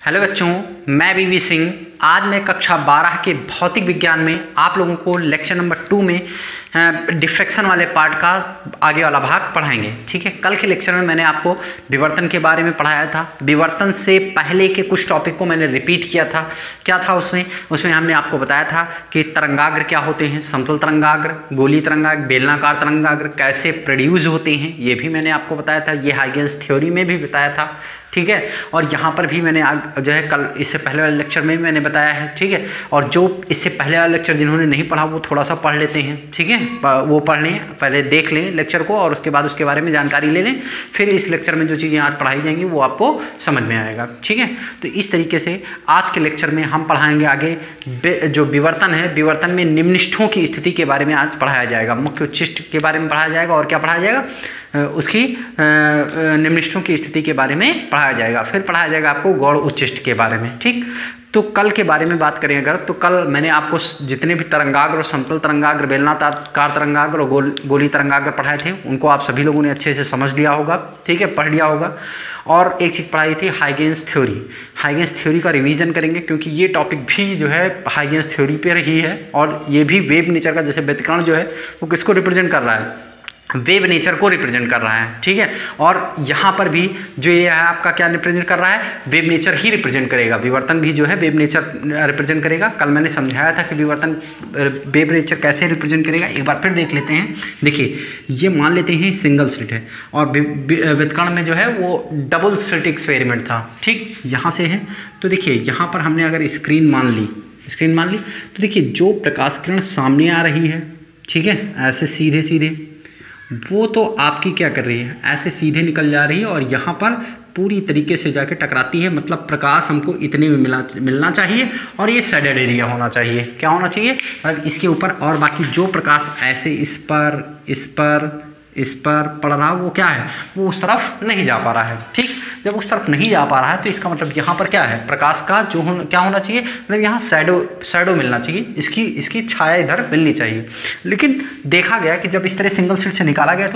Hello बच्चों, मैं बीवी सिंह। आज मैं कक्षा 12 के भौतिक विज्ञान में आप लोगों को लेक्चर नंबर 2 में डिफ्रैक्शन वाले पार्ट का आगे वाला भाग पढ़ाएंगे। ठीक है, कल के लेक्चर में मैंने आपको विवर्तन के बारे में पढ़ाया था। विवर्तन से पहले के कुछ टॉपिक को मैंने रिपीट किया था। क्या था उसमें हमने आपको बताया था कि तरंगाग्र क्या होते हैं, समतल तरंगाग्र, गोलीय तरंगाग्र, बेलनाकार तरंगाग्र कैसे प्रोड्यूस होते हैं, ये भी मैंने आपको बताया था। ये हाइगेंस थ्योरी में भी बताया था। ठीक है, और यहाँ पर भी मैंने जो है कल इससे पहले वाले लेक्चर में भी मैंने बताया है। ठीक है, और जो इससे पहले वाला लेक्चर जिन्होंने नहीं पढ़ा वो थोड़ा सा पढ़ लेते हैं। ठीक है, वो पढ़ लें, पहले देख लें लेक्चर को और उसके बाद उसके बारे में जानकारी ले लें। फिर इस लेक्चर में जो चीज़ें आज पढ़ाई जाएंगी वो आपको समझ में आएगा। ठीक है, तो इस तरीके से आज के लेक्चर में हम पढ़ाएंगे आगे जो विवर्तन है। विवर्तन में निम्नष्ठों की स्थिति के बारे में आज पढ़ाया जाएगा। मुख्य उच्चिष्ट के बारे में पढ़ाया जाएगा और क्या पढ़ाया जाएगा, उसकी निम्नष्ठों की स्थिति के बारे में पढ़ाया जाएगा। फिर पढ़ाया जाएगा आपको गौड़ उच्चिष्ट के बारे में। ठीक, तो कल के बारे में बात करें अगर, तो कल मैंने आपको जितने भी तरंगाग्र और समतल तरंगाग्र, बेलनाकार तरंगाग्र और गोली तरंगाग्र पढ़ाए थे उनको आप सभी लोगों ने अच्छे से समझ लिया होगा। ठीक है, पढ़ लिया होगा। और एक चीज़ पढ़ाई थी हाइगेंस थ्योरी। हाइगेंस थ्योरी का रिवीजन करेंगे क्योंकि ये टॉपिक भी जो है हाइगेंस थ्योरी पे रही है और ये भी वेव नेचर का, जैसे व्यतिकरण जो है वो किसको रिप्रेजेंट कर रहा है, वेव नेचर को रिप्रेजेंट कर रहा है। ठीक है, और यहाँ पर भी जो ये है आपका क्या रिप्रेजेंट कर रहा है, वेव नेचर ही रिप्रेजेंट करेगा। विवर्तन भी जो है वेव नेचर रिप्रेजेंट करेगा। कल मैंने समझाया था कि विवर्तन वेव नेचर कैसे रिप्रेजेंट करेगा, एक बार फिर देख लेते हैं। देखिए, ये मान लेते हैं सिंगल स्लिट है और व्यतिकरण में जो है वो डबल स्लिट एक्सपेरिमेंट था। ठीक, यहाँ से है तो देखिए यहाँ पर हमने अगर स्क्रीन मान ली तो देखिए जो प्रकाश किरण सामने आ रही है, ठीक है, ऐसे सीधे सीधे, वो तो आपकी क्या कर रही है, ऐसे सीधे निकल जा रही है और यहाँ पर पूरी तरीके से जाके टकराती है। मतलब प्रकाश हमको इतने में मिलना चाहिए और ये शेडेड एरिया होना चाहिए। क्या होना चाहिए, मतलब इसके ऊपर, और बाकी जो प्रकाश ऐसे इस पर पड़ रहा है वो क्या है, वो उस तरफ नहीं जा पा रहा है। ठीक, जब उस तरफ नहीं जा पा रहा है तो इसका मतलब यहाँ पर क्या है, प्रकाश का जो क्या होना चाहिए, मतलब यहाँ शैडो मिलना चाहिए, इसकी छाया इधर मिलनी चाहिए। लेकिन देखा गया कि जब इस तरह सिंगल स्लिट से निकाला गया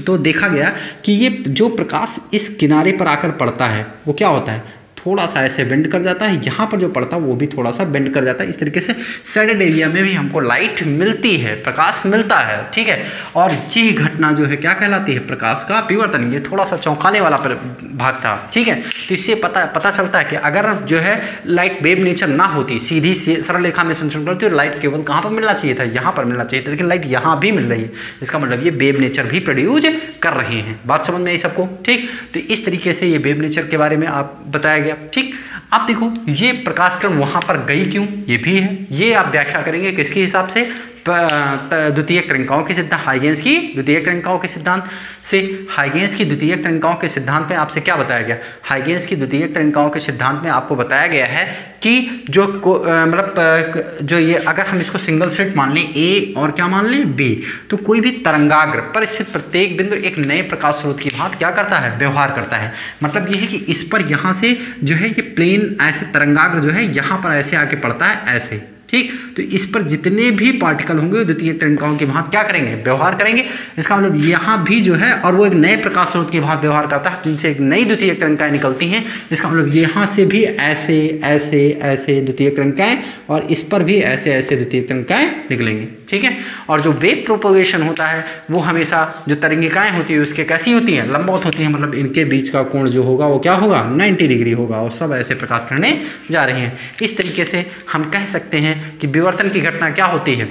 तो देखा गया कि ये जो प्रकाश इस किनारे पर आकर पड़ता है वो क्या होता है, थोड़ा सा ऐसे बेंड कर जाता है। यहाँ पर जो पड़ता है वो भी थोड़ा सा बेंड कर जाता है। इस तरीके से शेडेड एरिया में भी हमको लाइट मिलती है, प्रकाश मिलता है। ठीक है, और ये घटना जो है क्या कहलाती है, प्रकाश का विवर्तन। ये थोड़ा सा चौंकाने वाला भाग था। ठीक है, तो इससे पता चलता है कि अगर जो है लाइट वेव नेचर ना होती, सीधी सरल रेखा में संचरण करती, तो लाइट केवल कहाँ पर मिलना चाहिए था, यहाँ पर मिलना चाहिए था, लेकिन लाइट यहाँ भी मिल रही है। इसका मतलब ये वेव नेचर भी प्रोड्यूस कर रहे हैं। बात समझ में आई सबको। ठीक, तो इस तरीके से ये वेव नेचर के बारे में आप बताया गया। ठीक, अब देखो ये प्रकाश किरण वहां पर गई क्यों, ये भी है, ये आप व्याख्या करेंगे किसके हिसाब से, द्वितीयक तरंगिकाओं के सिद्धांत, हाइगेंस की द्वितीयक तरंगिकाओं के सिद्धांत से। हाइगेंस की द्वितीयक तरंगिकाओं के सिद्धांत में आपसे क्या बताया गया, हाइगेंस की द्वितीयक तरंगिकाओं के सिद्धांत में आपको बताया गया है कि जो मतलब जो ये, अगर हम इसको सिंगल स्लिट मान लें ए और क्या मान लें बी, तो कोई भी तरंगाग्र पर स्थित प्रत्येक बिंदु एक नए प्रकाश स्रोत की भांति क्या करता है, व्यवहार करता है। मतलब ये है कि इस पर यहाँ से जो है ये प्लेन ऐसे तरंगाग्र जो है यहाँ पर ऐसे आके पड़ता है ऐसे। ठीक, तो इस पर जितने भी पार्टिकल होंगे द्वितीय तरंगिकाओं की भांति क्या करेंगे, व्यवहार करेंगे। इसका मतलब यहाँ भी जो है, और वो एक नए प्रकाश स्रोत की भांति व्यवहार करता है जिनसे एक नई द्वितीय तरंगिकाएं निकलती हैं। इसका मतलब यहाँ से भी ऐसे ऐसे ऐसे द्वितीय तरंगिकाएं और इस पर भी ऐसे ऐसे द्वितीय तरंगिकाएं निकलेंगी। ठीक है, और जो वेव प्रोपोगेशन होता है वो हमेशा जो तरंगिकाएं होती है उसके कैसी होती हैं, लंबवत होती हैं। मतलब इनके बीच का कोण जो होगा वो क्या होगा, 90 डिग्री होगा और सब ऐसे प्रकाश किरणें जा रही हैं। इस तरीके से हम कह सकते हैं कि विवर्तन की घटना क्या होती है,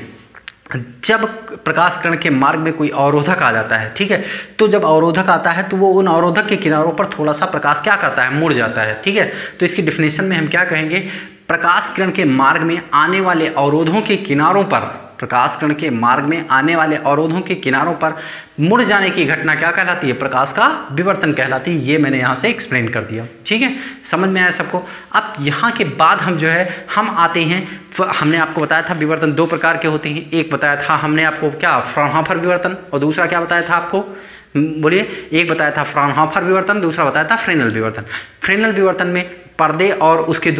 जब प्रकाश किरण के मार्ग में कोई अवरोधक आ जाता है। ठीक है, तो जब अवरोधक आता है तो वो उन अवरोधक के किनारों पर थोड़ा सा प्रकाश क्या करता है, मुड़ जाता है। ठीक है, तो इसकी डिफिनेशन में हम क्या कहेंगे, प्रकाश किरण के मार्ग में आने वाले अवरोधों के किनारों पर, प्रकाश किरण के मार्ग में आने वाले अवरोधों के किनारों पर मुड़ जाने की घटना क्या कहलाती है, प्रकाश का विवर्तन कहलाती है। ये मैंने यहाँ से एक्सप्लेन कर दिया। ठीक है, समझ में आया सबको। अब यहाँ के बाद हम जो है हम आते हैं, हमने आपको बताया था विवर्तन दो प्रकार के होते हैं। एक बताया था हमने आपको क्या, फ्राउनहोफर विवर्तन, और दूसरा क्या बताया था आपको, बोलिए, एक बताया था फ्राउनहोफर विवर्तन, दूसरा बताया था फ्रेनेल विवर्तन। फ्रेनेल विवर्तन में पर्दे और उसके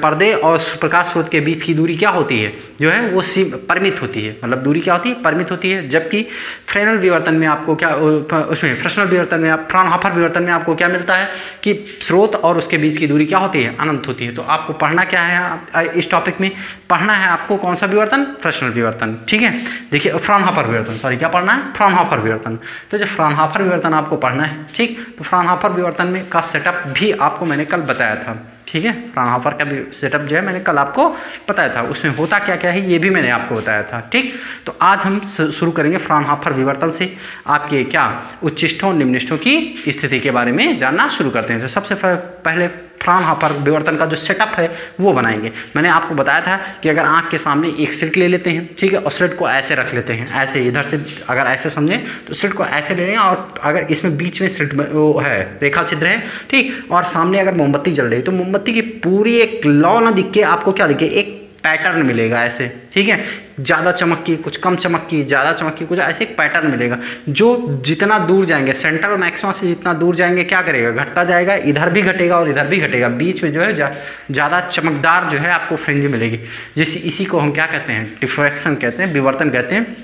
पर्दे और प्रकाश स्रोत के बीच की दूरी क्या होती है, जो है वो परिमित होती है, मतलब दूरी क्या होती है, परिमित होती है। जबकि फ्रेनेल विवर्तन में आपको क्या, उसमें फ्रेस्नेल विवर्तन में, फ्राउनहोफर विवर्तन में आपको क्या मिलता है कि स्रोत और उसके बीच की दूरी क्या होती है, अनंत होती है। तो आपको पढ़ना क्या है इस टॉपिक में, पढ़ना है आपको कौन सा विवर्तन, फ्रेस्नेल विवर्तन, ठीक है। देखिए फ्राउनहोफर विवर्तन, सॉरी क्या पढ़ना है, फ्राउनहोफर विवर्तन। तो जो फ्राउनहोफर विवर्तन आपको पढ़ना है, ठीक। तो फ्राउनहोफर विवर्तन में का सेटअप भी आपको मैंने कल बताया था, ठीक है। फ्राउनहोफर का भी सेटअप जो है मैंने कल आपको बताया था, उसमें होता क्या क्या है ये भी मैंने आपको बताया था, ठीक। तो आज हम शुरू करेंगे फ्राउनहोफर विवर्तन से आपके क्या उच्चिष्टों निम्निष्टों की स्थिति के बारे में जानना शुरू करते हैं। तो सबसे पहले फ्राउनहोफर विवर्तन का जो सेटअप है वो बनाएंगे। मैंने आपको बताया था कि अगर आँख के सामने एक स्लिट ले लेते हैं, ठीक है, और स्लिट को ऐसे रख लेते हैं, ऐसे इधर से अगर ऐसे समझें तो स्लिट को ऐसे ले लेंगे, और अगर इसमें बीच में स्लिट वो है, रेखा छिद्र है, ठीक, और सामने अगर मोमबत्ती जल रही है तो मोमबत्ती की पूरी एक लौ ना दिख के आपको क्या दिखे, एक पैटर्न मिलेगा ऐसे, ठीक है। ज़्यादा चमक की, कुछ कम चमक की, ज़्यादा चमक की, कुछ ऐसे एक पैटर्न मिलेगा। जो जितना दूर जाएंगे, सेंट्रल मैक्सिमा से जितना दूर जाएंगे क्या करेगा, घटता जाएगा, इधर भी घटेगा और इधर भी घटेगा, बीच में जो है ज़्यादा चमकदार जो है आपको फ्रिंज मिलेगी। जैसे इसी को हम क्या कहते हैं, डिफ्रैक्शन कहते हैं, विवर्तन कहते हैं।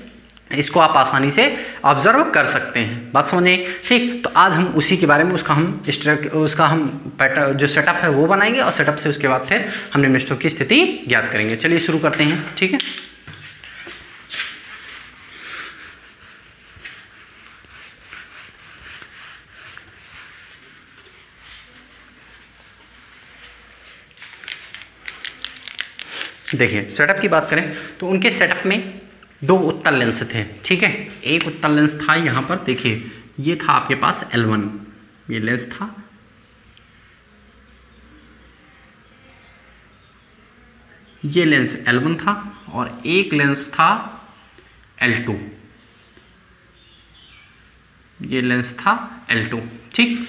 इसको आप आसानी से ऑब्जर्व कर सकते हैं, बात समझे, ठीक। तो आज हम उसी के बारे में उसका हम पैटर्न जो सेटअप है वो बनाएंगे, और सेटअप से उसके बाद फिर हम निम्नलिखितों की स्थिति ज्ञात करेंगे। चलिए शुरू करते हैं, ठीक है। देखिए सेटअप की बात करें तो उनके सेटअप में दो उत्तल लेंस थे, ठीक है। एक उत्तल लेंस था यहाँ पर, देखिए ये था आपके पास L1, ये लेंस था, ये लेंस L1 था, और एक लेंस था L2, ये लेंस था L2, ठीक।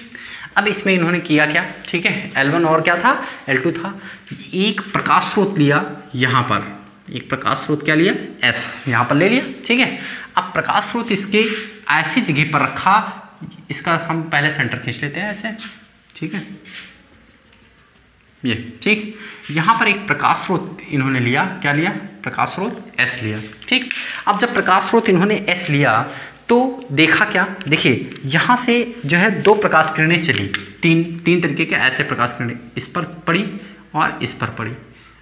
अब इसमें इन्होंने किया क्या, ठीक है, L1 और क्या था, L2 था। एक प्रकाश स्रोत लिया यहाँ पर, एक प्रकाश स्रोत क्या लिया, S यहाँ पर ले लिया, ठीक है। अब प्रकाश स्रोत इसके ऐसी जगह पर रखा, इसका हम पहले सेंटर खींच लेते हैं ऐसे, ठीक है, ये ठीक। यहाँ पर एक प्रकाश स्रोत इन्होंने लिया, क्या लिया, प्रकाश स्रोत S लिया, ठीक। अब जब प्रकाश स्रोत इन्होंने S लिया तो देखा क्या, देखिए यहाँ से जो है दो प्रकाश किरणें चली, तीन तरीके के ऐसे प्रकाश किरणें, इस पर पड़ी और इस पर पड़ी,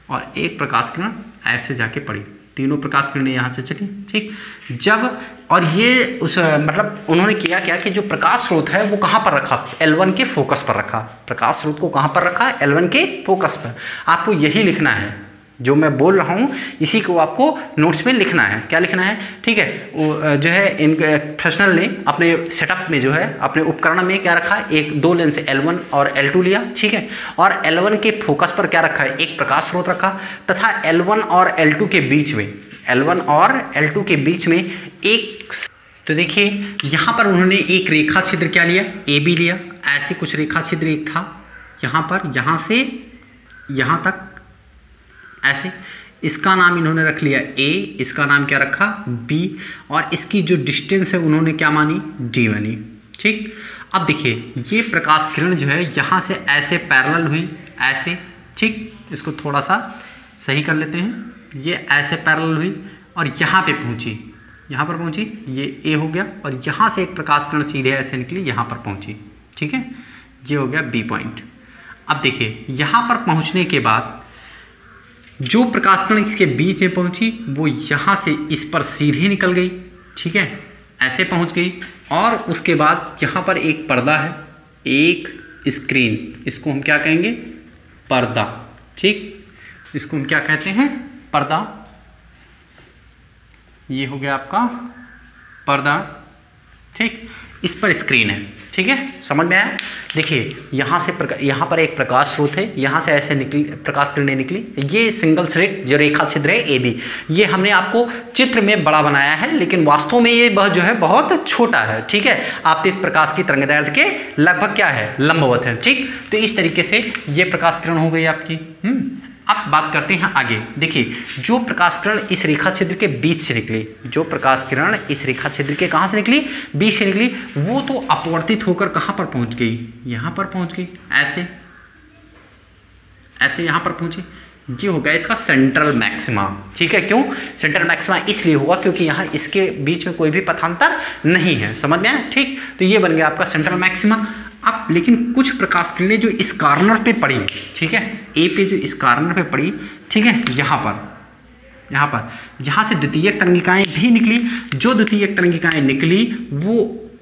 और एक प्रकाश किरण ऐसे जाके पड़ी, तीनों प्रकाश किरणें यहाँ से चली, ठीक। जब और ये उस मतलब उन्होंने किया क्या कि जो प्रकाश स्रोत है वो कहाँ पर रखा, L1 के फोकस पर रखा। प्रकाश स्रोत को कहाँ पर रखा, L1 के फोकस पर। आपको यही लिखना है, जो मैं बोल रहा हूँ इसी को आपको नोट्स में लिखना है। क्या लिखना है, ठीक है। वो जो है इन फ्रेस्नेल ने अपने सेटअप में जो है अपने उपकरण में क्या रखा है, एक दो लेंस L1 और L2 लिया, ठीक है, और L1 के फोकस पर क्या रखा है, एक प्रकाश स्रोत रखा, तथा L1 और L2 के बीच में, L1 और L2 के बीच में एक, तो देखिए यहाँ पर उन्होंने एक रेखा छिद्र क्या लिया, AB लिया, ऐसे कुछ रेखा छिद्र एक था यहाँ पर, यहाँ से यहाँ तक ऐसे, इसका नाम इन्होंने रख लिया A, इसका नाम क्या रखा B, और इसकी जो डिस्टेंस है उन्होंने क्या मानी, D मानी, ठीक। अब देखिए ये प्रकाश किरण जो है यहाँ से ऐसे पैरेलल हुई, ऐसे, ठीक, इसको थोड़ा सा सही कर लेते हैं, ये ऐसे पैरेलल हुई और यहाँ पे पहुँची, यहाँ पर पहुँची, ये A हो गया, और यहाँ से एक प्रकाश किरण सीधे ऐसे निकली, यहाँ पर पहुँची, ठीक है, ये हो गया B पॉइंट। अब देखिए यहाँ पर पहुँचने के बाद जो प्रकाश किरण इसके बीच में पहुंची वो यहाँ से इस पर सीधे निकल गई, ठीक है, ऐसे पहुंच गई, और उसके बाद यहाँ पर एक पर्दा है, एक स्क्रीन, इसको हम क्या कहेंगे, पर्दा, ठीक, इसको हम क्या कहते हैं, पर्दा। ये हो गया आपका पर्दा, ठीक, इस पर स्क्रीन है, ठीक है, समझ में आया। देखिए यहाँ पर एक प्रकाश स्रोत है, यहाँ से ऐसे निकली प्रकाश किरणें निकली, ये सिंगल स्लिट जो रेखा छिद्र है AB, ये हमने आपको चित्र में बड़ा बनाया है, लेकिन वास्तव में ये जो है बहुत छोटा है, ठीक है, आपतित प्रकाश की तरंगदैर्घ्य के लगभग क्या है, लंबवत है, ठीक। तो इस तरीके से ये प्रकाश किरण हो गई आपकी। अब बात करते हैं आगे। देखिए जो प्रकाश किरण इस रेखा छिद्र के बीच से निकली, जो प्रकाश किरण इस रेखा छिद्र के कहाँ से निकली, बीच से निकली, वो तो अपवर्तित होकर कहाँ पर पहुँच गई, यहाँ पर पहुँच गई, ऐसे, ऐसे यहाँ पर पहुँचे, ये हो गया इसका सेंट्रल मैक्सिमा। ठीक है, क्यों सेंट्रल मैक्सिमा इसलिए हुआ क्योंकि यहाँ इसके बीच में कोई भी पथांतर नहीं है। समझ में आया? ठीक, तो ये बन गया आपका सेंट्रल मैक्सिमा। अब लेकिन कुछ प्रकाश किरणें जो इस कॉर्नर पे पड़ी, ठीक है, ए पे जो इस कॉर्नर पे पड़ी, ठीक है, यहाँ से द्वितीयक तरंगिकाएं भी निकली। जो द्वितीयक तरंगिकाएं निकली वो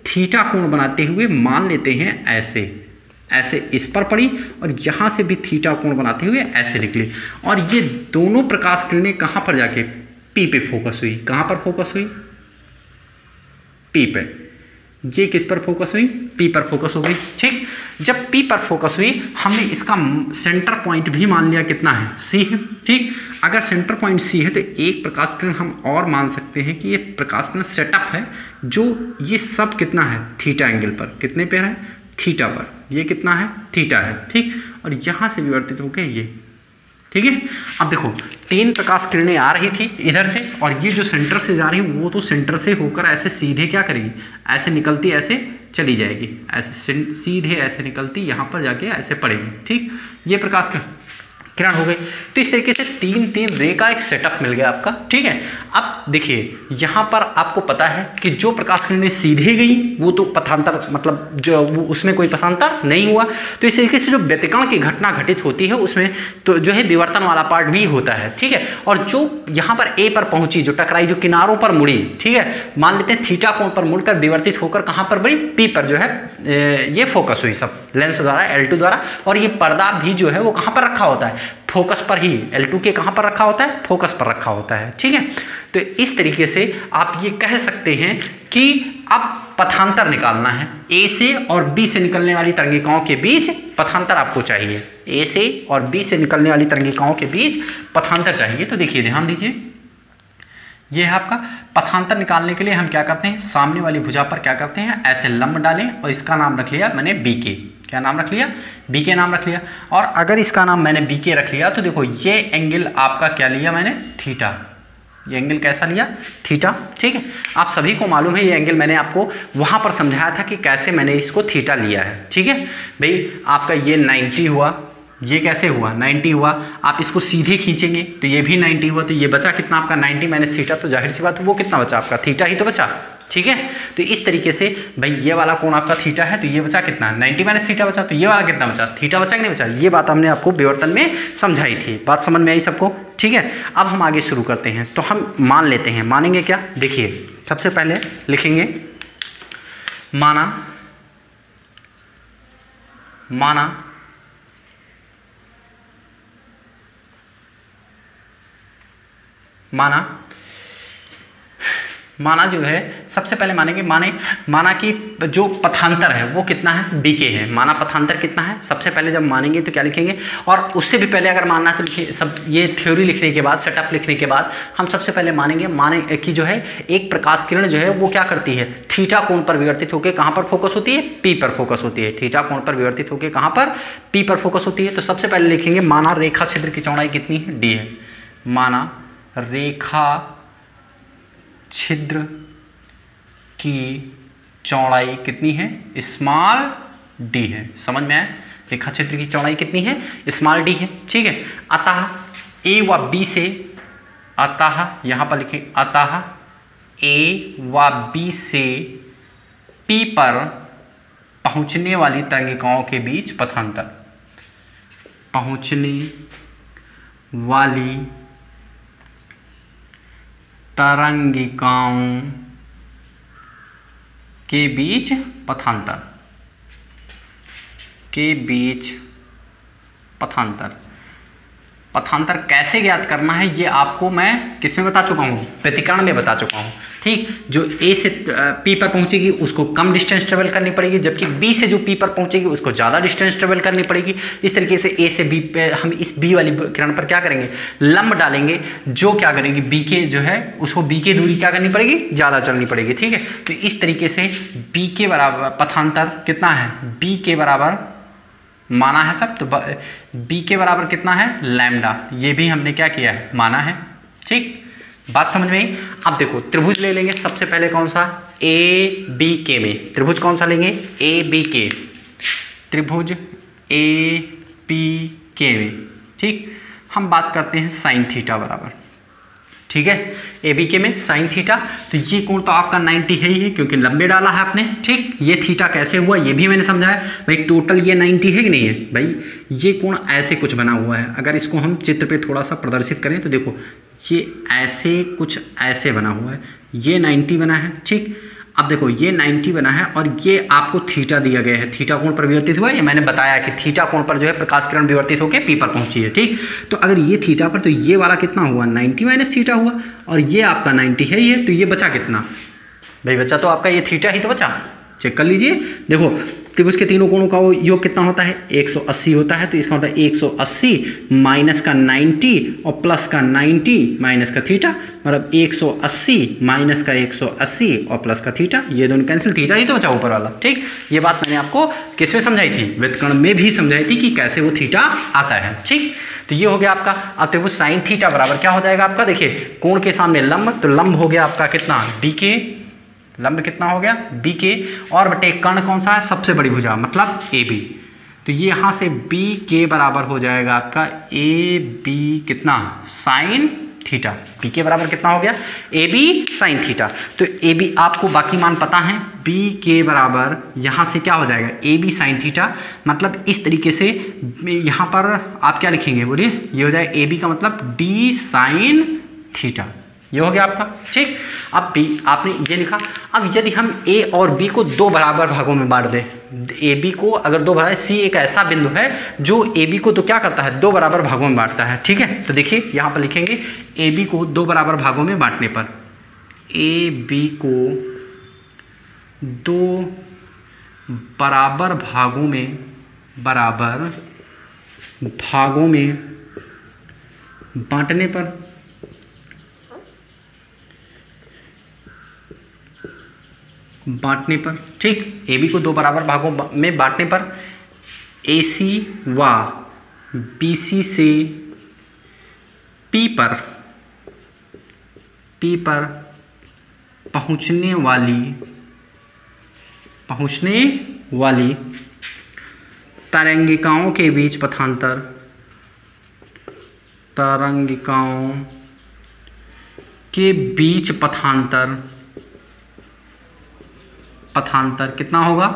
थीटा कोण बनाते हुए मान लेते हैं ऐसे इस पर पड़ी, और यहाँ से भी थीटा कोण बनाते हुए ऐसे निकली, और ये दोनों प्रकाश किरणें कहाँ पर जाके पी पे फोकस हुई। कहाँ पर फोकस हुई? पी पे। ये किस पर फोकस हुई? पी पर फोकस हो गई। ठीक, जब पी पर फोकस हुई हमने इसका सेंटर पॉइंट भी मान लिया कितना है? सी है। ठीक, अगर सेंटर पॉइंट सी है तो एक प्रकाश किरण हम और मान सकते हैं कि ये प्रकाश किरण सेटअप है, जो ये सब कितना है? थीटा एंगल पर। कितने पर है? थीटा पर। ये कितना है? थीटा है। ठीक, और यहाँ से विवर्तित होकर ये, ठीक है। अब देखो 3 प्रकाश किरणें आ रही थी इधर से, और ये जो सेंटर से जा रही है वो तो सेंटर से होकर ऐसे सीधे क्या करेगी? ऐसे निकलती ऐसे चली जाएगी, ऐसे सीधे ऐसे निकलती यहाँ पर जाके ऐसे पड़ेगी। ठीक, ये प्रकाश किरण हो गई। तो इस तरीके से 3 रे का एक सेटअप मिल गया आपका। ठीक है, अब देखिए यहाँ पर आपको पता है कि जो प्रकाश किरणें सीधे गई वो तो पथांतर, मतलब जो उसमें कोई पथांतर नहीं हुआ। तो इस तरीके से जो व्यतिकरण की घटना घटित होती है उसमें तो जो है विवर्तन वाला पार्ट भी होता है। ठीक है, और जो यहाँ पर ए पर पहुंची, जो टकराई, जो किनारों पर मुड़ी, ठीक है, मान लेते हैं थीटा कोण पर मुड़कर विवर्तित होकर कहाँ पर बढ़ी? पी पर जो है ये फोकस हुई सब लेंस द्वारा, L2 द्वारा। और ये पर्दा भी जो है वो कहाँ पर रखा होता है? फोकस पर ही। L2 के कहाँ पर रखा होता है? फोकस पर रखा होता है। ठीक है, तो इस तरीके से आप ये कह सकते हैं कि अब पथांतर निकालना है। ए से और बी से निकलने वाली तरंगिकाओं के बीच पथांतर आपको चाहिए। ए से और बी से निकलने वाली तरंगिकाओं के बीच पथांतर चाहिए। तो देखिए, ध्यान दीजिए, ये है आपका पथांतर निकालने के लिए हम क्या करते हैं? सामने वाली भुजा पर क्या करते हैं? ऐसे लंब डालें, और इसका नाम रख लिया मैंने बीके। क्या नाम रख लिया? बीके नाम रख लिया। और अगर इसका नाम मैंने बीके रख लिया तो देखो ये एंगल आपका क्या लिया मैंने? थीटा। ये एंगल कैसा लिया? थीटा। ठीक है, आप सभी को मालूम है ये एंगल मैंने आपको वहां पर समझाया था कि कैसे मैंने इसको थीटा लिया है। ठीक है भाई, आपका ये 90 हुआ, ये कैसे हुआ? 90 हुआ। आप इसको सीधे खींचेंगे तो ये भी 90 हुआ, तो ये बचा कितना आपका? 90 माइनस थीटा। तो जाहिर सी बात, वो कितना बचा आपका? थीटा ही तो बचा। ठीक है, तो इस तरीके से भाई ये वाला कोण आपका थीटा है, तो ये बचा कितना? 90 माइनस थीटा बचा। तो ये वाला कितना बचा? थीटा बचा कि नहीं बचा? ये बात हमने आपको विवर्तन में समझाई थी। बात समझ में आई सबको? ठीक है, अब हम आगे शुरू करते हैं। तो हम मान लेते हैं। मानेंगे क्या? देखिए, सबसे पहले लिखेंगे माना माना जो है सबसे पहले मानेंगे, माना कि जो पथांतर है वो कितना है? बीके है। माना पथांतर कितना है? सबसे पहले जब मानेंगे तो क्या लिखेंगे? और उससे भी पहले अगर मानना तो लिखिए, सब ये थ्योरी लिखने के बाद, सेटअप लिखने के बाद हम सबसे पहले माने कि जो है एक प्रकाश किरण जो है वो क्या करती है? थीटा कोण पर विवर्तित होकर कहाँ पर फोकस होती है? पी पर फोकस होती है। थीटा कोण पर विवर्तित होकर कहाँ पर? पी पर फोकस होती है। तो सबसे पहले लिखेंगे माना रेखा छिद्र की चौड़ाई कितनी है? डी है। माना रेखा छिद्र की चौड़ाई कितनी है? स्मॉल डी है। समझ में आया? रेखा छिद्र की चौड़ाई कितनी है? स्मॉल डी है। ठीक है, अतः ए व बी से, अतः यहां पर लिखें, अतः ए व बी से पी पर पहुंचने वाली तरंगिकाओं के बीच पथांतर, पहुंचने वाली तरंगिकाओं के बीच पथांतर, के बीच पथांतर। पथांतर कैसे ज्ञात करना है ये आपको मैं किसमें बता चुका हूँ? व्यतिकरण में बता चुका हूँ। ठीक, जो ए से पी पर पहुंचेगी उसको कम डिस्टेंस ट्रेवल करनी पड़ेगी, जबकि बी से जो पी पर पहुंचेगी उसको ज़्यादा डिस्टेंस ट्रेवल करनी पड़ेगी। इस तरीके से ए से बी पे हम इस बी वाली किरण पर क्या करेंगे? लंब डालेंगे, जो क्या करेंगे? बी के जो है उसको बी के दूरी क्या करनी पड़ेगी? ज़्यादा चलनी पड़ेगी। ठीक है, तो इस तरीके से बी के बराबर पथांतर कितना है? बी के बराबर माना है सब, तो बी के बराबर कितना है? लैम्डा। ये भी हमने क्या किया है? माना है। ठीक, बात समझ में आई? अब देखो त्रिभुज ले लेंगे सबसे पहले, कौन सा? ए बी के में त्रिभुज कौन सा लेंगे? ए बी के। त्रिभुज ए बी के में ठीक, हम बात करते हैं साइन थीटा बराबर, ठीक है, ए बी के में साइन थीटा। तो ये कोण तो आपका 90 है ही है क्योंकि लंबे डाला है आपने, ठीक। ये थीटा कैसे हुआ ये भी मैंने समझाया भाई, टोटल ये 90 है कि नहीं है भाई। ये कोण ऐसे कुछ बना हुआ है, अगर इसको हम चित्र पे थोड़ा सा प्रदर्शित करें तो देखो ये ऐसे कुछ ऐसे बना हुआ है, ये 90 बना है, ठीक। अब देखो ये 90 बना है और ये आपको थीटा दिया गया है, थीटा कोण पर विवर्तित हुआ है। ये मैंने बताया कि थीटा कोण पर जो है प्रकाश किरण विवर्तित होकर पी पर पहुंची है, ठीक। तो अगर ये थीटा पर, तो ये वाला कितना हुआ 90 माइनस थीटा हुआ, और ये आपका 90 है ही है, तो ये बचा कितना भाई, बचा तो आपका ये थीटा ही तो बचा। चेक कर लीजिए, देखो त्रिभुज के तीनों कोणों का योग कितना होता है 180 होता है, तो इसका होता है 180 माइनस का 90 और प्लस का 90 माइनस का थीटा, मतलब 180 माइनस का 180 और प्लस का थीटा, ये दोनों कैंसिल, थीटा ही तो बचा ऊपर वाला, ठीक। ये बात मैंने आपको किस में समझाई थी, व्युत्कर्ण में भी समझाई थी कि कैसे वो थीटा आता है, ठीक। तो ये हो गया आपका। अब त्रिभुज साइन थीटा बराबर क्या हो जाएगा आपका, देखिए कोण के सामने लंब, तो लंब हो गया आपका कितना बी के, लंब कितना हो गया बी के, और बटे कर्ण कौन सा है सबसे बड़ी भुजा मतलब ए बी, तो ये यहाँ से बी के बराबर हो जाएगा आपका ए बी कितना साइन थीटा, बी के बराबर कितना हो गया ए बी साइन थीटा। तो ए बी आपको बाकी मान पता है, बी के बराबर यहाँ से क्या हो जाएगा ए बी साइन थीटा, मतलब इस तरीके से यहाँ पर आप क्या लिखेंगे बोलिए, ये हो जाएगा ए बी का मतलब डी साइन थीटा, ये हो गया आपका, ठीक। अब बी आपने ये लिखा। अब यदि हम ए और बी को दो बराबर भागों में बांट दें, ए बी को अगर दो बराबर, सी एक ऐसा बिंदु है जो ए बी को तो क्या करता है दो बराबर भागों में बांटता है, ठीक है। तो देखिए यहाँ पर लिखेंगे ए बी को दो बराबर भागों में बांटने पर, ए बी को दो बराबर भागों में बांटने पर, ठीक, ए बी को दो बराबर भागों में बांटने पर ए सी व बी सी से पी पर पहुंचने वाली तरंगिकाओं के बीच पथांतर कितना होगा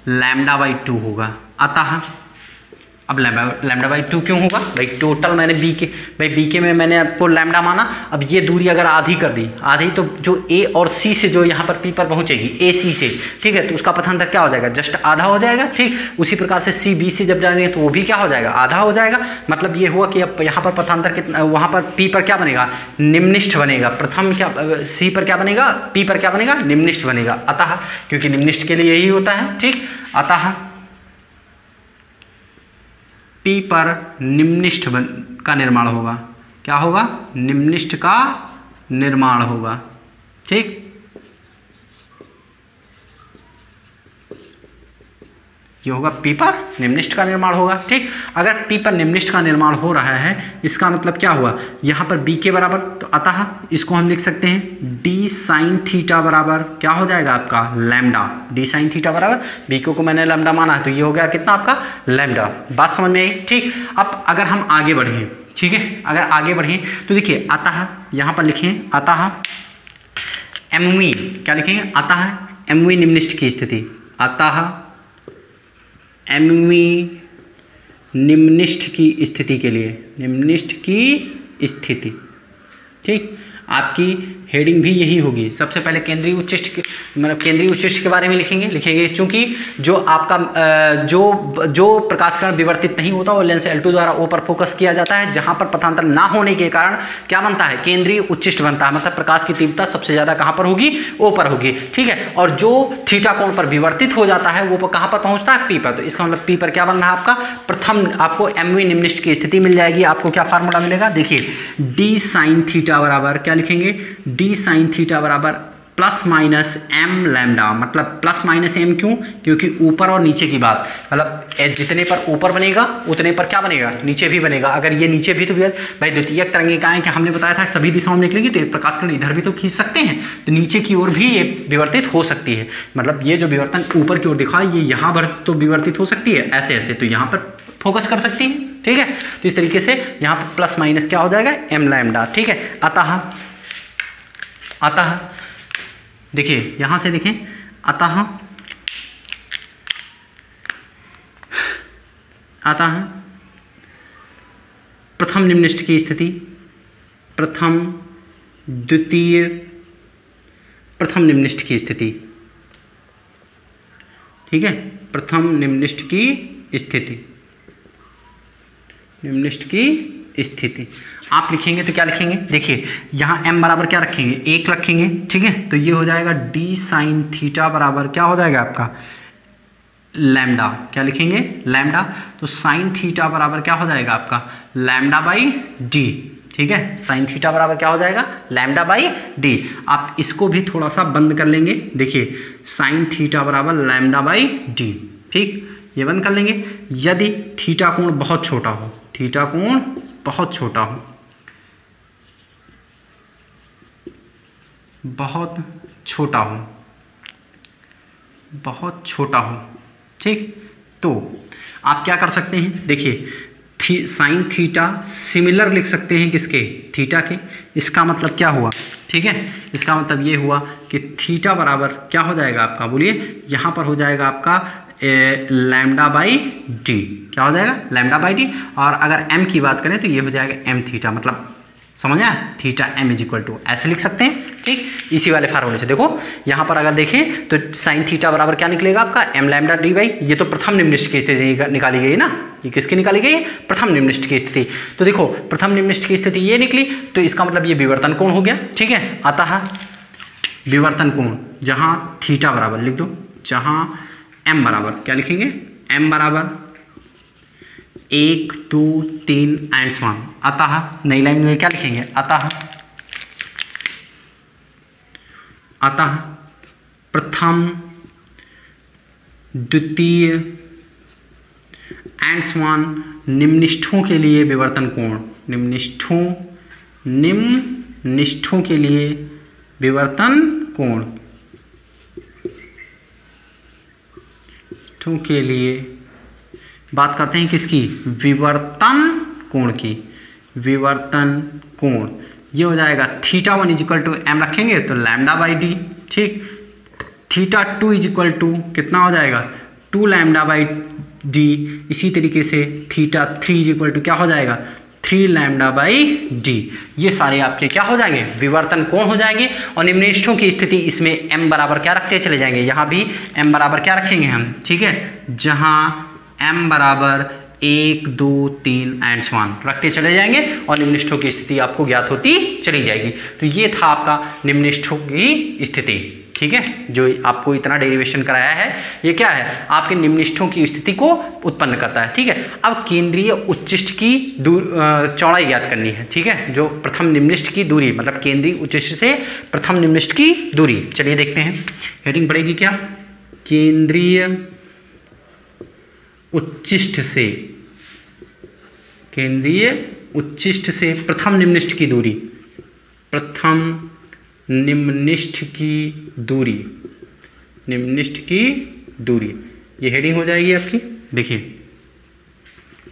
λ/2 होगा। अतः अब λ/2 क्यों होगा भाई, टोटल मैंने बी के में मैंने आपको लैम्डा माना। अब ये दूरी अगर आधी कर दी, आधी तो जो ए और सी से जो यहाँ पर पी पर पहुँचेगी ए सी से, ठीक है, तो उसका पथांतर क्या हो जाएगा जस्ट आधा हो जाएगा, ठीक। उसी प्रकार से सी बी से जब जाएंगे तो वो भी क्या हो जाएगा आधा हो जाएगा। मतलब ये हुआ कि अब यहाँ पर पथांतर कितना, वहाँ पर पी पर क्या बनेगा निम्निष्ठ बनेगा, प्रथम क्या सी पर क्या बनेगा पी पर क्या बनेगा निम्निष्ठ बनेगा। अतः क्योंकि निम्निष्ठ के लिए यही होता है, ठीक। अतः पी पर निम्निष्ठ का निर्माण होगा, क्या होगा निम्निष्ठ का निर्माण होगा, ठीक। ये होगा पी पर निम्निष्ठ का निर्माण होगा, ठीक। अगर पी पर निम्निष्ठ का निर्माण हो रहा है इसका मतलब क्या हुआ, यहाँ पर बी के बराबर, तो अतः इसको हम लिख सकते हैं डी साइन थीटा बराबर क्या हो जाएगा आपका लैम्डा, डी साइन थीटा बराबर बी को मैंने लैम्डा माना है तो ये हो गया कितना आपका लैम्डा। बात समझ में आई, ठीक। अब अगर हम आगे बढ़ें, ठीक है, अगर आगे बढ़ें तो देखिए अतः यहाँ पर लिखें अतः एमवी, क्या लिखेंगे अतः एमवी निम्निष्ठ की स्थिति, अतः एमवी निम्निष्ठ की स्थिति के लिए, निम्निष्ठ की स्थिति, ठीक। आपकी हेडिंग भी यही होगी। सबसे पहले केंद्रीय उच्चिष्ठ के मतलब केंद्रीय उच्चिष्ठ के बारे में लिखेंगे क्योंकि जो आपका जो प्रकाश किरण विवर्तित नहीं होता वो लेंस L2 द्वारा O पर फोकस किया जाता है, जहां पर पथांतर ना होने के कारण क्या बनता है केंद्रीय उच्चिष्ठ बनता है। मतलब प्रकाश की तीव्रता सबसे ज़्यादा कहाँ पर होगी O पर होगी, ठीक है। और जो थीटा कोण पर विवर्तित हो जाता है वो कहाँ पर पहुँचता है P पर। तो इसका मतलब P पर क्या बन रहा है आपका प्रथम आपको MV निम्निष्ठ की स्थिति मिल जाएगी। आपको क्या फार्मूला मिलेगा देखिए डी साइन थीटा बराबर क्या लिखेंगे डी साइन थीटा बराबर प्लस माइनस एम लैम्डा। मतलब प्लस माइनस एम क्यों, क्योंकि ऊपर और नीचे की बात, मतलब जितने पर ऊपर बनेगा उतने पर क्या बनेगा नीचे भी बनेगा। अगर ये नीचे भी तो भाई द्वितीयक तरंगिकाएं क्या हमने बताया था सभी दिशाओं में निकलेगी तो प्रकाश किरण इधर भी तो खींच सकते हैं, तो नीचे की ओर भी ये विवर्तित हो सकती है। मतलब ये जो विवर्तन ऊपर की ओर दिखा ये यहाँ पर तो विवर्तित हो सकती है ऐसे ऐसे, तो यहाँ पर फोकस कर सकती है, ठीक। ठीक है। तो इस तरीके से यहाँ पर प्लस माइनस क्या हो जाएगा, एम लैम्डा, ठीक है। अतः देखिए यहाँ से देखें, अतः प्रथम निम्निष्ठ की स्थिति, प्रथम द्वितीय प्रथम निम्निष्ठ की स्थिति, ठीक है, प्रथम निम्निष्ठ की स्थिति आप लिखेंगे तो क्या लिखेंगे, देखिए यहाँ m बराबर क्या रखेंगे, 1 रखेंगे, ठीक है। तो ये हो जाएगा d साइन थीटा बराबर क्या हो जाएगा आपका लैम्डा, क्या लिखेंगे लैम्डा। तो साइन थीटा बराबर क्या हो जाएगा आपका लैम्डा बाई डी, ठीक है। साइन थीटा बराबर क्या हो जाएगा लैम्डा बाई डी। आप इसको भी थोड़ा सा बंद कर लेंगे, देखिए साइन थीटा बराबर लैम्डा बाई डी, ठीक, ये बंद कर लेंगे। यदि थीटा कोण बहुत छोटा हो, थीटा कोण बहुत छोटा हो, बहुत छोटा हो, ठीक, तो आप क्या कर सकते हैं, देखिए साइन थीटा सिमिलर लिख सकते हैं किसके, थीटा के। इसका मतलब क्या हुआ, ठीक है, इसका मतलब ये हुआ कि थीटा बराबर क्या हो जाएगा आपका, बोलिए, यहाँ पर हो जाएगा आपका लैम्डा बाई डी, क्या हो जाएगा लैम्डा बाई डी। और अगर m की बात करें तो ये हो जाएगा m थीटा, मतलब समझ आया, theta m is equal to ऐसे लिख सकते हैं, ठीक। इसी वाले फार्मूले से देखो यहाँ पर अगर देखें तो साइन थीटा बराबर क्या निकलेगा आपका m लैम्डा डी बाई, ये तो प्रथम निम्निष्ठ की स्थिति निकाली गई ना, ये किसकी निकाली गई, प्रथम निम्निष्ठ की स्थिति। तो देखो प्रथम निम्निष्ठ की स्थिति ये निकली, तो इसका मतलब ये विवर्तन कोण हो गया, ठीक है। अतः विवर्तन कोण जहाँ थीटा बराबर लिख दो, जहाँ m बराबर क्या लिखेंगे, m बराबर 1 2 3 एंड सो ऑन। अतः नई लाइन में क्या लिखेंगे, अतः प्रथम द्वितीय एंड सो ऑन निम्निष्ठों के लिए विवर्तन कोण, निम्निष्ठों के लिए विवर्तन कोण के लिए बात करते हैं किसकी, विवर्तन कोण की, विवर्तन कोण ये हो जाएगा theta 1 is equal to M रखेंगे तो लैम्डा बाई डी, ठीक। थीटा 2 इज इक्वल टू कितना हो जाएगा 2 लैम्डा बाई डी। इसी तरीके से थीटा 3 इज इक्वल टू क्या हो जाएगा 3 लैम्डा बाई डी। ये सारे आपके क्या हो जाएंगे, विवर्तन कोण हो जाएंगे। और निम्निष्ठों की स्थिति इसमें m बराबर क्या रखते चले जाएंगे, यहाँ भी m बराबर क्या रखेंगे हम, ठीक है, जहाँ m बराबर 1 2 3 एंड सो ऑन रखते चले जाएंगे और निम्निष्ठों की स्थिति आपको ज्ञात होती चली जाएगी। तो ये था आपका निम्निष्ठों की स्थिति, ठीक है, जो आपको इतना डेरिवेशन कराया है, ये क्या है, आपके निम्निष्ठों की स्थिति को उत्पन्न करता है, ठीक है। अब केंद्रीय उच्चिष्ठ की चौड़ाई ज्ञात करनी है, ठीक है, जो प्रथम निम्निष्ठ की दूरी, मतलब केंद्रीय उच्चिष्ठ से प्रथम निम्निष्ठ की दूरी। चलिए देखते हैं, हेडिंग पड़ेगी क्या, केंद्रीय उच्चिष्ठ से प्रथम निम्निष्ठ की दूरी, प्रथम निम्निष्ठ की दूरी, ये हेडिंग हो जाएगी आपकी, देखिए,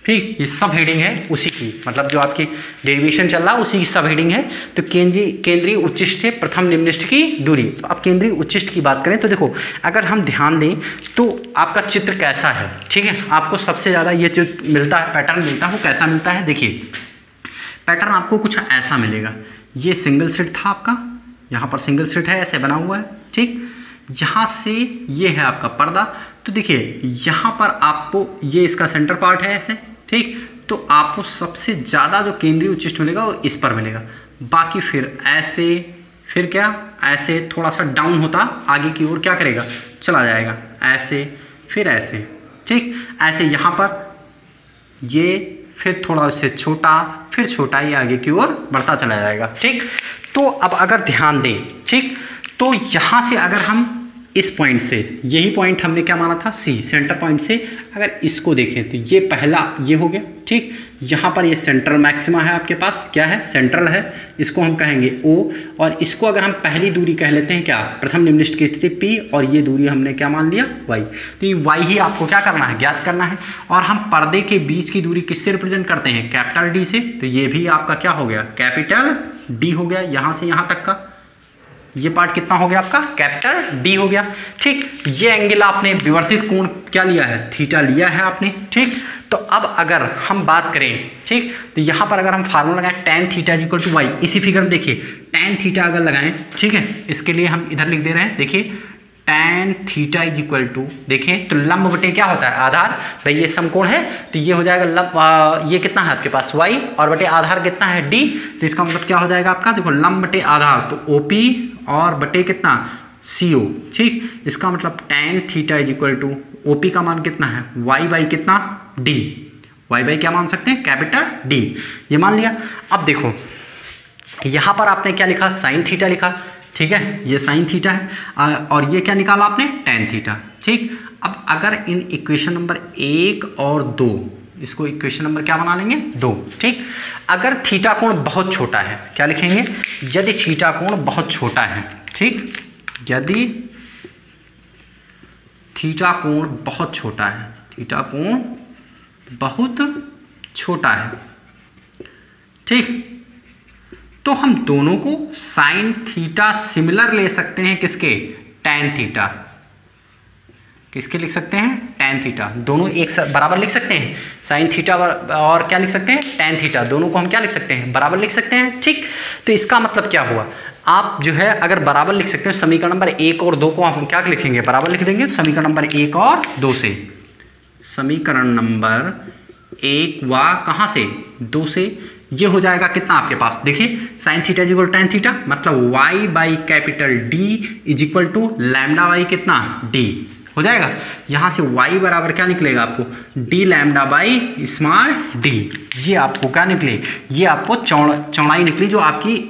ठीक। ये सब हेडिंग है उसी की, मतलब जो आपकी डेरिवेशन चल रहा है उसी की सब हेडिंग है। तो केंद्रीय उच्चिष्ठ से प्रथम निम्निष्ठ की दूरी। तो अब केंद्रीय उच्चिष्ठ की बात करें तो देखो, अगर हम ध्यान दें तो आपका चित्र कैसा है, ठीक है, आपको सबसे ज़्यादा ये जो मिलता है, पैटर्न मिलता है, वो कैसा मिलता है, देखिए पैटर्न आपको कुछ ऐसा मिलेगा। ये सिंगल स्लिट था आपका, यहाँ पर सिंगल स्लिट है, ऐसे बना हुआ है, ठीक। यहाँ से ये है आपका पर्दा, तो देखिए यहाँ पर आपको ये इसका सेंटर पार्ट है ऐसे, ठीक। तो आपको सबसे ज़्यादा जो केंद्रीय उच्चिष्ठ मिलेगा वो इस पर मिलेगा, बाकी फिर ऐसे, फिर क्या ऐसे थोड़ा सा डाउन होता आगे की ओर क्या करेगा, चला जाएगा, ऐसे फिर ऐसे, ठीक, ऐसे यहाँ पर ये, फिर थोड़ा उससे छोटा, फिर छोटा, ये आगे की ओर बढ़ता चला जाएगा, ठीक। तो अब अगर ध्यान दें, ठीक, तो यहाँ से अगर हम इस पॉइंट से, यही पॉइंट हमने क्या माना था सी, सेंटर पॉइंट से अगर इसको देखें तो ये पहला ये हो गया, ठीक। यहाँ पर ये सेंट्रल मैक्सिमा है आपके पास, क्या है सेंट्रल है, इसको हम कहेंगे ओ, और इसको अगर हम पहली दूरी कह लेते हैं क्या, प्रथम निम्नलिखित की स्थिति पी, और ये दूरी हमने क्या मान लिया वाई। तो ये वाई ही आपको क्या करना है, ज्ञात करना है। और हम पर्दे के बीच की दूरी किससे रिप्रेजेंट करते हैं, कैपिटल डी से, तो ये भी आपका क्या हो गया, कैपिटल डी हो गया। यहाँ से यहाँ तक का ये पार्ट कितना हो गया आपका, कैपिटल डी हो गया, ठीक। ये एंगल आपने विवर्तित कोण क्या लिया है, थीटा लिया है आपने, ठीक। तो अब अगर हम बात करें, ठीक, तो यहाँ पर अगर हम फार्मूला लगाएं tan theta equal to y, इसी फिगर में देखिए tan थीटा अगर लगाएं, ठीक है, इसके लिए हम इधर लिख दे रहे हैं, देखिए tan theta is equal to, देखें तो लंब बटे क्या होता है, आधार, भाई ये समकोण है तो ये हो जाएगा लंब, ये कितना है आपके पास y, और बटे आधार कितना है d, तो इसका मतलब क्या हो जाएगा आपका, देखो लंब बटे आधार तो OP और बटे कितना CO, ठीक। इसका मतलब tan theta is equal to OP का मान कितना है, y बाई कितना d, y बाई क्या मान सकते हैं, कैपिटल D, ये मान लिया। अब देखो यहाँ पर आपने क्या लिखा, साइन थीटा लिखा, ठीक है, ये साइन थीटा है, और ये क्या निकाला आपने, tan थीटा, ठीक। अब अगर इन इक्वेशन नंबर 1 और 2, इसको इक्वेशन नंबर क्या बना लेंगे 2, ठीक। अगर थीटा कोण बहुत छोटा है, क्या लिखेंगे, यदि थीटा कोण बहुत छोटा है, ठीक, यदि थीटा कोण बहुत छोटा है, थीटा कोण बहुत छोटा है, ठीक, तो हम दोनों को साइन थीटा सिमिलर ले सकते हैं, किसके, tan थीटा, किसके लिख सकते हैं, tan थीटा, दोनों एक बराबर लिख सकते हैं, साइन थीटा और क्या लिख सकते हैं, tan थीटा, दोनों को हम क्या लिख सकते हैं, बराबर लिख सकते हैं, ठीक। तो इसका मतलब क्या हुआ, आप जो है अगर बराबर लिख सकते हैं, समीकरण नंबर 1 और 2 को हम क्या लिखेंगे, बराबर लिख देंगे, समीकरण नंबर 1 और 2 से, समीकरण नंबर 1 व कहाँ से, 2 से, ये हो जाएगा कितना आपके पास, देखिए sine theta is equal tan theta, मतलब y by capital D is equal to lambda by कितना D हो जाएगा। यहाँ से y बराबर क्या निकलेगा आपको, d lambda by small d, ये आपको क्या निकले, ये आपको चौड़ाई निकली जो आपकी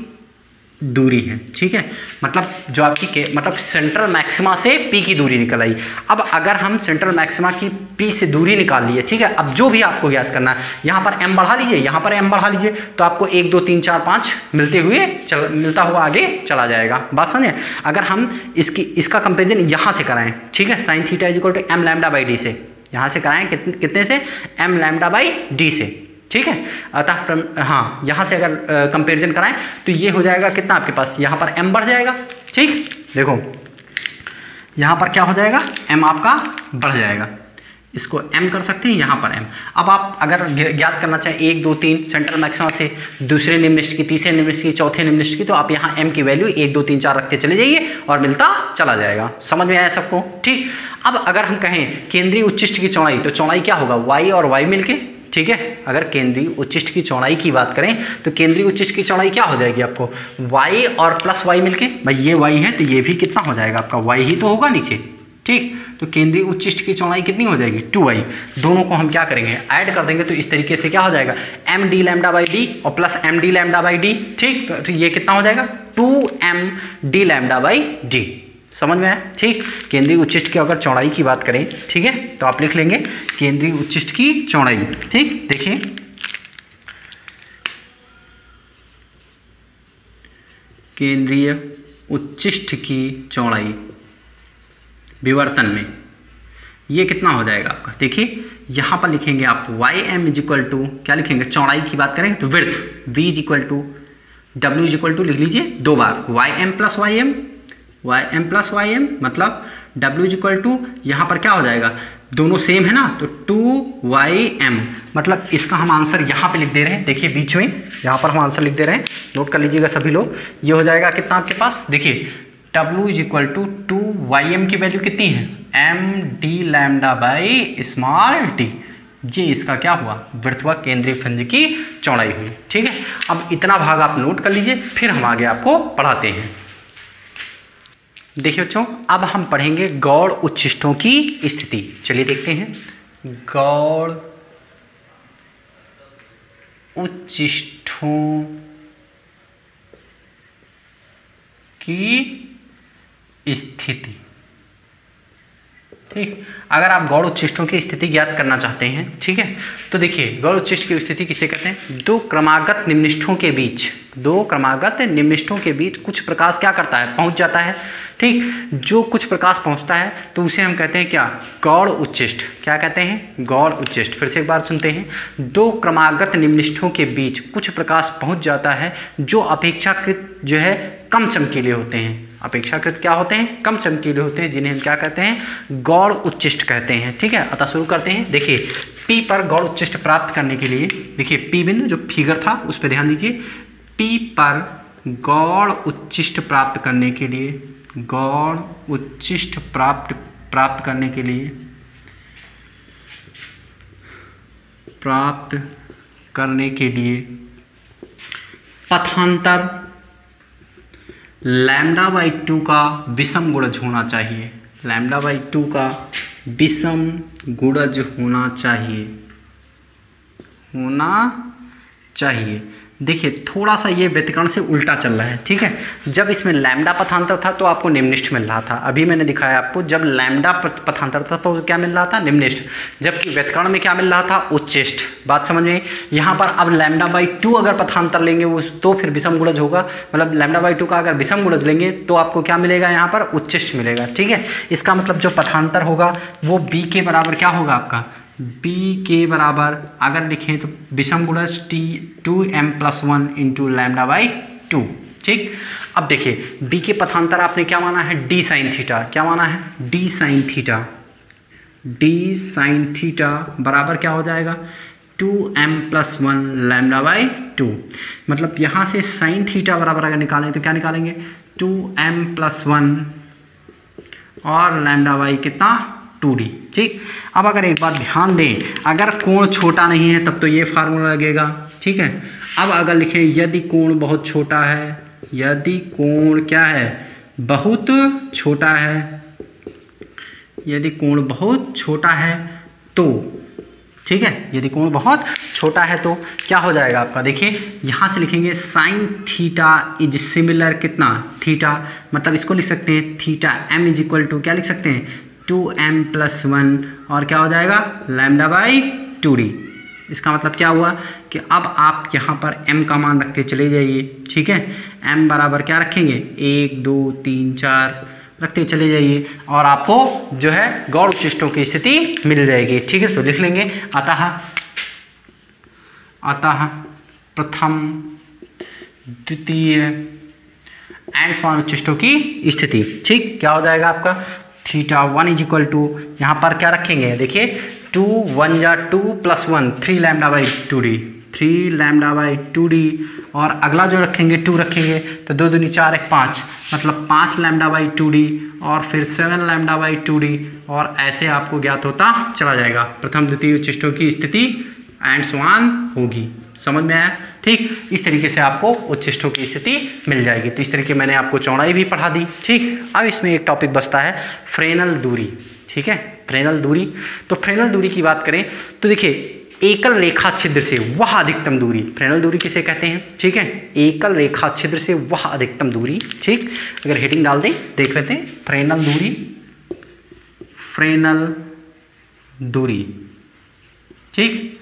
दूरी है, ठीक है, मतलब जो आपकी मतलब सेंट्रल मैक्सिमा से P की दूरी निकल आई। अब अगर हम सेंट्रल मैक्सिमा की P से दूरी निकाल लिए, ठीक है, अब जो भी आपको याद करना है, यहाँ पर m बढ़ा लीजिए, यहाँ पर m बढ़ा लीजिए, तो आपको 1 2 3 4 5 मिलता हुआ आगे चला जाएगा, बात समझे। अगर हम इसका कंपेरिजन यहाँ से कराएं, ठीक है, sine theta is equal to m lambda by D से, यहाँ से कराएं कितने से, m लैम्डा बाई डी से, ठीक है। अतः हाँ, यहाँ से अगर कंपैरिजन कराएं तो ये हो जाएगा कितना आपके पास, यहाँ पर m बढ़ जाएगा, ठीक, देखो यहाँ पर क्या हो जाएगा, m आपका बढ़ जाएगा, इसको m कर सकते हैं, यहाँ पर m। अब आप अगर ज्ञात करना चाहें 1 2 3 सेंट्रल मैक्सिमा से दूसरे निम्नलिखित की, तीसरे निम्नलिखित की, चौथे निम्नलिखित की, तो आप यहाँ m की वैल्यू 1 2 3 4 रखते चले जाइए और मिलता चला जाएगा, समझ में आया सबको, ठीक। अब अगर हम कहें केंद्रीय उच्चिष्ट की चौड़ाई, तो चौड़ाई क्या होगा, y और y मिलके, ठीक है। अगर केंद्रीय उच्चिष्ट की चौड़ाई की बात करें तो केंद्रीय उच्चिष्ट की चौड़ाई क्या हो जाएगी आपको, y और प्लस y मिलके, भाई ये y है तो ये भी कितना हो जाएगा आपका, y ही तो होगा नीचे, ठीक। तो केंद्रीय उच्चिष्ट की चौड़ाई कितनी हो जाएगी, 2y, दोनों को हम क्या करेंगे, ऐड कर देंगे, तो इस तरीके से क्या हो जाएगा, m d lambda by d और plus m d lambda by D, ठीक। तो ये कितना हो जाएगा, 2m d lambda by D, समझ में आया, ठीक। केंद्रीय उच्चिष्ट की अगर चौड़ाई की बात करें, ठीक है, तो आप लिख लेंगे केंद्रीय उच्चिष्ट की चौड़ाई, ठीक। देखिए केंद्रीय उच्चिष्ट की चौड़ाई विवर्तन में ये कितना हो जाएगा आपका, देखिए यहाँ पर लिखेंगे आपym इज इक्वल टू, क्या लिखेंगे, चौड़ाई की बात करें तो width v is equal to w is equal to लिख लीजिए 2 बार ym प्लस ym, मतलब w इज इक्वल टू, यहाँ पर क्या हो जाएगा, दोनों सेम है ना, तो 2ym, मतलब इसका हम आंसर यहाँ पे लिख दे रहे हैं, देखिए बीच में यहाँ पर हम आंसर लिख दे रहे हैं, नोट कर लीजिएगा सभी लोग। ये हो जाएगा कितना आपके पास, देखिए w is equal to 2ym की वैल्यू कितनी है, m d lambda by small d, ये इसका क्या हुआ, वृत्त व केंद्रीय फ्रिंज की चौड़ाई हुई, ठीक है। अब इतना भाग आप नोट कर लीजिए, फिर हम आगे आपको पढ़ाते हैं। देखिए बच्चों, अब हम पढ़ेंगे गौड़ उच्छिष्टों की स्थिति, चलिए देखते हैं। गौड़ उच्छिष्टों की स्थिति, ठीक। अगर आप गौड़ उच्चिष्टों की स्थिति ज्ञात करना चाहते हैं, ठीक है, तो देखिए गौड़ उच्चिष्ट की स्थिति किसे कहते हैं? दो क्रमागत निम्निष्ठों के बीच, दो क्रमागत निम्निष्ठों के बीच कुछ प्रकाश क्या करता है? पहुंच जाता है, ठीक। जो कुछ प्रकाश पहुंचता है तो उसे हम कहते हैं क्या? गौड़ उच्चिष्ट। क्या कहते हैं? गौड़ उच्चिष्ट। फिर से एक बार सुनते हैं, दो क्रमागत निम्निष्ठों के बीच कुछ प्रकाश पहुंच जाता है जो अपेक्षाकृत जो है कम चमकीले होते हैं। अपेक्षाकृत क्या होते हैं? कम चमकीले होते हैं, जिन्हें हम क्या कहते हैं? गौड़ उच्चिष्ट कहते हैं, ठीक है। अतः शुरू करते हैं। देखिए P पर गौड़ उच्चिष्ट प्राप्त करने के लिए, देखिए P बिंदु जो फिगर था उस पर ध्यान दीजिए। P पर गौड़ उच्चिष्ट प्राप्त करने के लिए, गौड़ उच्चिष्ट प्राप्त करने के लिए, पथांतर λ/2 का विषम गुणज होना चाहिए। λ/2 का विषम गुणज होना चाहिए। देखिए थोड़ा सा ये व्यतिकरण से उल्टा चल रहा है, ठीक है। जब इसमें लैम्डा पथांतर था तो आपको निम्निष्ठ मिल रहा था। अभी मैंने दिखाया आपको, जब लैम्डा पथांतर था तो क्या मिल रहा था? निम्निष्ठ। जबकि व्यतिकरण में क्या मिल रहा था? उच्चिष्ट। बात समझ में? यहाँ पर अब λ/2 अगर पथांतर लेंगे उस तो फिर विषम गुणज होगा, मतलब λ/2 का अगर विषम गुणज लेंगे तो आपको क्या मिलेगा? यहाँ पर उच्चिष्ट मिलेगा, ठीक है। इसका मतलब जो पथांतर होगा वो b के बराबर क्या होगा आपका? b के बराबर अगर लिखें तो विषम गुणज 2m+1 इंटू λ/2, ठीक। अब देखिए b के पथांतर आपने क्या माना है? d sin theta. क्या माना है? d sin theta. d sin theta बराबर क्या हो जाएगा? 2m+1 λ/2। मतलब यहाँ से sin थीटा बराबर अगर निकालें तो क्या निकालेंगे? 2m+1 और λ/ कितना? 2d, ठीक। अब अगर एक बार ध्यान दें, अगर कोण छोटा नहीं है तब तो ये फार्मूला लगेगा, ठीक है। अब अगर लिखें यदि कोण बहुत छोटा है, यदि कोण क्या है? बहुत छोटा है, यदि कोण बहुत छोटा है तो, ठीक है, यदि कोण बहुत छोटा है तो क्या हो जाएगा आपका? देखिए यहाँ से लिखेंगे साइन थीटा इज सिमिलर कितना? थीटा। मतलब इसको लिख सकते हैं theta m is equal to क्या लिख सकते हैं? 2m+1 और क्या हो जाएगा? λ/2d। इसका मतलब क्या हुआ कि अब आप यहाँ पर m का मान रखते चले जाइए, ठीक है। m बराबर क्या रखेंगे? 1 2 3 4 रखते चले जाइए और आपको जो है गौड़ उच्चिष्टों की स्थिति मिल जाएगी, ठीक है। तो लिख लेंगे अतः प्रथम द्वितीय एंड समान उच्चिष्टों की स्थिति, ठीक। क्या हो जाएगा आपका? थीटा 1 इज इक्वल टू, यहाँ पर क्या रखेंगे? देखिए 2 1 जा 2 + 1 3 λ/2d, 3 λ/2d और अगला जो रखेंगे 2 रखेंगे तो 2 दूनी 4 1 5, मतलब 5 λ/2d और फिर 7 λ/2d और ऐसे आपको ज्ञात होता चला जाएगा। प्रथम द्वितीय उच्चिष्टों की स्थिति एंड समान होगी। समझ में आया? ठीक। इस तरीके से आपको उच्चिष्टों की स्थिति मिल जाएगी। तो इस तरीके मैंने आपको चौड़ाई भी पढ़ा दी, ठीक। अब इसमें एक टॉपिक बचता है फ्रेनल दूरी, ठीक है। फ्रेनल दूरी, तो फ्रेनल दूरी की बात करें तो देखिए एकल रेखा छिद्र से वह अधिकतम दूरी, फ्रेनल दूरी किसे कहते हैं? ठीक है, एकल रेखा छिद्र से वह अधिकतम दूरी, ठीक। अगर हेडिंग डाल दें देख लेते हैं, फ्रेनल दूरी, फ्रेनल दूरी, ठीक।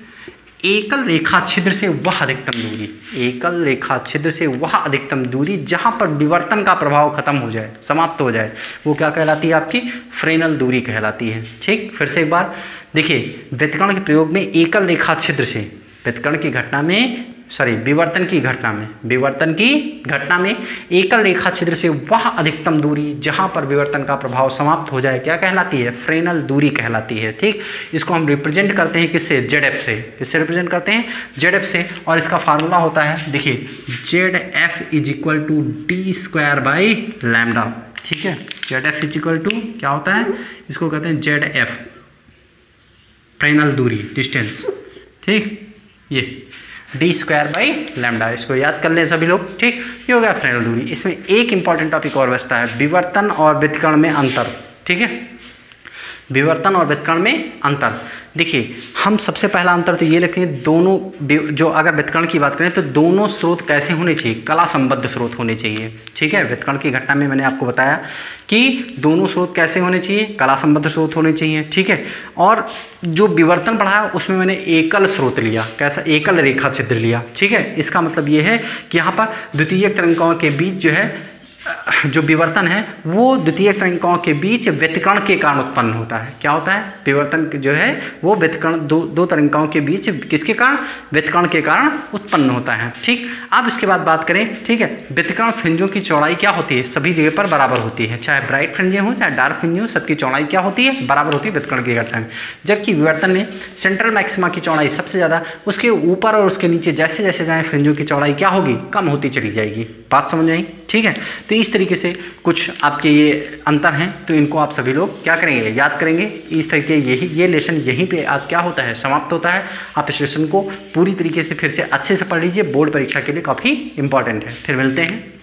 एकल रेखा छिद्र से वह अधिकतम दूरी, एकल रेखा छिद्र से वह अधिकतम दूरी जहां पर विवर्तन का प्रभाव खत्म हो जाए, समाप्त हो जाए, वो क्या कहलाती है? आपकी फ्रेनल दूरी कहलाती है, ठीक। फिर से एक बार देखिए, व्यतिकरण के प्रयोग में एकल रेखा छिद्र से, व्यतिकरण की घटना में विवर्तन की घटना में एकल रेखा छिद्र से वह अधिकतम दूरी जहां पर विवर्तन का प्रभाव समाप्त हो जाए क्या कहलाती है? फ्रेनल दूरी कहलाती है, ठीक। इसको हम रिप्रेजेंट करते हैं किससे? ZF से। किससे रिप्रेजेंट करते हैं? ZF से। और इसका फार्मूला होता है, देखिए ZF is equal to d²/λ, ठीक है। ZF इज इक्वल टू क्या होता है? इसको कहते हैं ZF, फ्रेनल दूरी, डिस्टेंस, ठीक। ये d²/λ, इसको याद कर लें सभी लोग, ठीक। ये हो गया फ्रेनल दूरी। इसमें एक इंपॉर्टेंट टॉपिक और बचता है, विवर्तन और व्यतिकरण में अंतर, ठीक है। विवर्तन और व्यतिकरण में अंतर। देखिए हम सबसे पहला अंतर तो ये लिखते हैं, दोनों जो अगर व्युत्कर्ण की बात करें तो दोनों स्रोत कैसे होने चाहिए, कला संबद्ध स्रोत होने चाहिए। ठीक है, व्युत्कर्ण की घटना में मैंने आपको बताया कि दोनों स्रोत कैसे होने चाहिए, कला संबद्ध स्रोत होने चाहिए। ठीक है, और जो विवर्तन पढ़ा उसमें मैंने एकल स्रोत लिया, कैसा, एकल रेखा छिद्र लिया। ठीक है, इसका मतलब ये है कि यहाँ पर द्वितीयक तरंगिकाओं के बीच जो है जो विवर्तन है वो द्वितीयक तरंगिकाओं के बीच व्यतिकरण के कारण उत्पन्न होता है। क्या होता है, विवर्तन जो है वो व्यतिकरण दो तरंगिकाओं के बीच किसके कारण, व्यतिकरण के कारण उत्पन्न होता है। ठीक, अब इसके बाद बात करें, ठीक है, व्यतिकरण फ्रिंजों की चौड़ाई क्या होती है, सभी जगह पर बराबर होती है, चाहे ब्राइट फ्रिंजें हो चाहे डार्क फ्रिंजें हो, सबकी चौड़ाई क्या होती है, बराबर होती है व्यतिकरण की घटना में। जबकि विवर्तन में सेंट्रल मैक्सिमा की चौड़ाई सबसे ज़्यादा, उसके ऊपर और उसके नीचे जैसे जैसे जाए फ्रिंजों की चौड़ाई क्या होगी, कम होती चली जाएगी। बात समझ आई? ठीक है, तो इस तरीके से कुछ आपके ये अंतर हैं, तो इनको आप सभी लोग क्या करेंगे, याद करेंगे। इस तरीके ये लेसन यहीं पे आज क्या होता है, समाप्त होता है। आप इस लेसन को पूरी तरीके से फिर से अच्छे से पढ़ लीजिए, बोर्ड परीक्षा के लिए काफ़ी इंपॉर्टेंट है। फिर मिलते हैं।